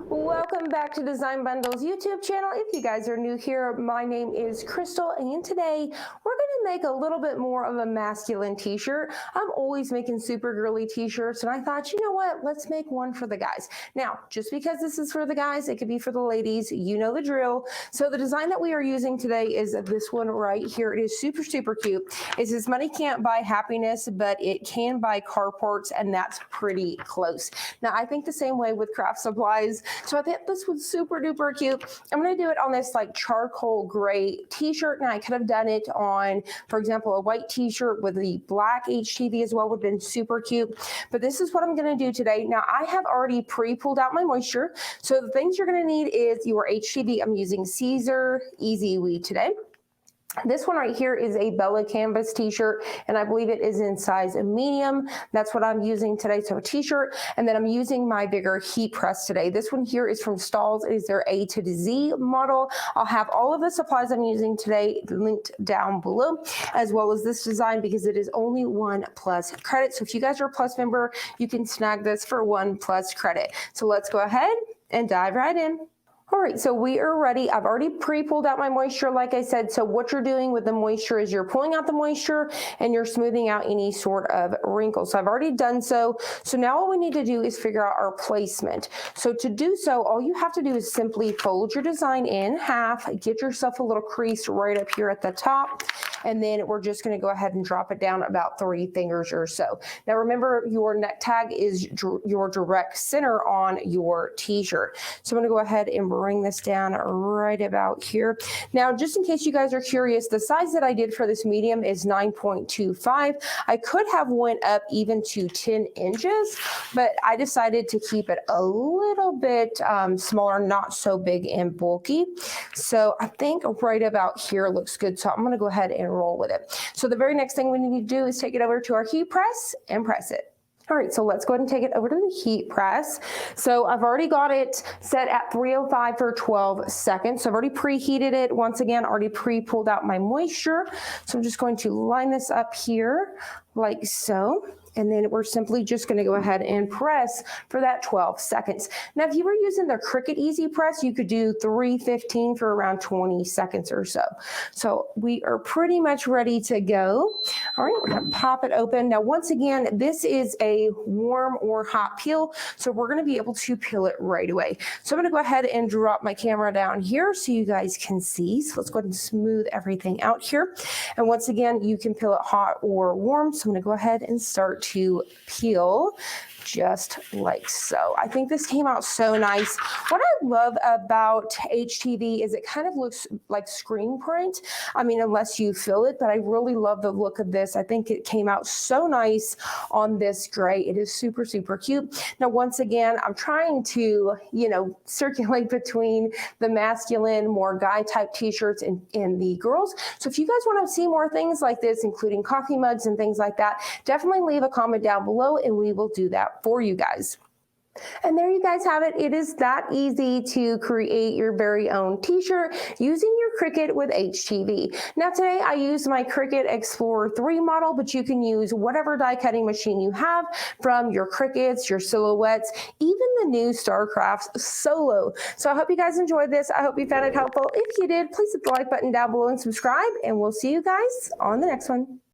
Welcome back to Design Bundle's YouTube channel. If you guys are new here, my name is Crystal, and today we're going to make a little bit more of a masculine t-shirt. I'm always making super girly t-shirts, and I thought, you know what, let's make one for the guys. Now, just because this is for the guys, it could be for the ladies, you know the drill. So the design that we are using today is this one right here. It is super, super cute. It says money can't buy happiness, but it can buy car parts, and that's pretty close. Now, I think the same way with craft supplies. So I think this was super duper cute. I'm going to do it on this like charcoal gray t-shirt, and I could have done it on, for example, a white t-shirt with the black HTV as well would have been super cute. But this is what I'm going to do today. Now, I have already pre-pulled out my moisture. So the things you're going to need is your HTV. I'm using Caesar Easy Weed today. This one right here is a Bella Canvas t-shirt, and I believe it is in size medium. That's what I'm using today, so a t-shirt. And then I'm using my bigger heat press today. This one here is from Stahl's. It is their A to Z model. I'll have all of the supplies I'm using today linked down below, as well as this design, because it is only 1+ credit. So if you guys are a Plus member, you can snag this for 1+ credit. So let's go ahead and dive right in. All right, so we are ready. I've already pre-pulled out my moisture, like I said. So what you're doing with the moisture is you're pulling out the moisture and you're smoothing out any sort of wrinkles. So I've already done so. So now all we need to do is figure out our placement. So to do so, all you have to do is simply fold your design in half, get yourself a little crease right up here at the top, and then we're just gonna go ahead and drop it down about 3 fingers or so. Now remember, your neck tag is your direct center on your t-shirt. So I'm gonna go ahead and bring this down right about here. Now, just in case you guys are curious, the size that I did for this medium is 9.25. I could have went up even to 10 inches, but I decided to keep it a little bit smaller, not so big and bulky. So I think right about here looks good. So I'm gonna go ahead and roll with it. So the very next thing we need to do is take it over to our heat press and press it. All right, so let's go ahead and take it over to the heat press. So I've already got it set at 305 for 12 seconds. So I've already preheated it. Once again, already pre-pulled out my moisture. So I'm just going to line this up here like so. And then we're simply just going to go ahead and press for that 12 seconds. Now, if you were using the Cricut Easy Press, you could do 315 for around 20 seconds or so. So we are pretty much ready to go. All right, we're going to pop it open. Now, once again, this is a warm or hot peel, so we're going to be able to peel it right away. So I'm going to go ahead and drop my camera down here so you guys can see. So let's go ahead and smooth everything out here. And once again, you can peel it hot or warm. So I'm going to go ahead and start to peel just like so. I think this came out so nice. What I love about HTV is it kind of looks like screen print. I mean, unless you fill it, but I really love the look of this. I think it came out so nice on this gray. It is super, super cute. Now, once again, I'm trying to, circulate between the masculine, more guy type t-shirts and the girls. So if you guys want to see more things like this, including coffee mugs and things like that, definitely leave a comment down below and we will do that for you guys. And there you guys have it. It is that easy to create your very own t-shirt using your Cricut with HTV. Now today I used my Cricut Explorer 3 model, but you can use whatever die cutting machine you have, from your Cricuts, your Silhouettes, even the new StarCraft Solo. So I hope you guys enjoyed this. I hope you found it helpful. If you did, please hit the like button down below and subscribe, and we'll see you guys on the next one.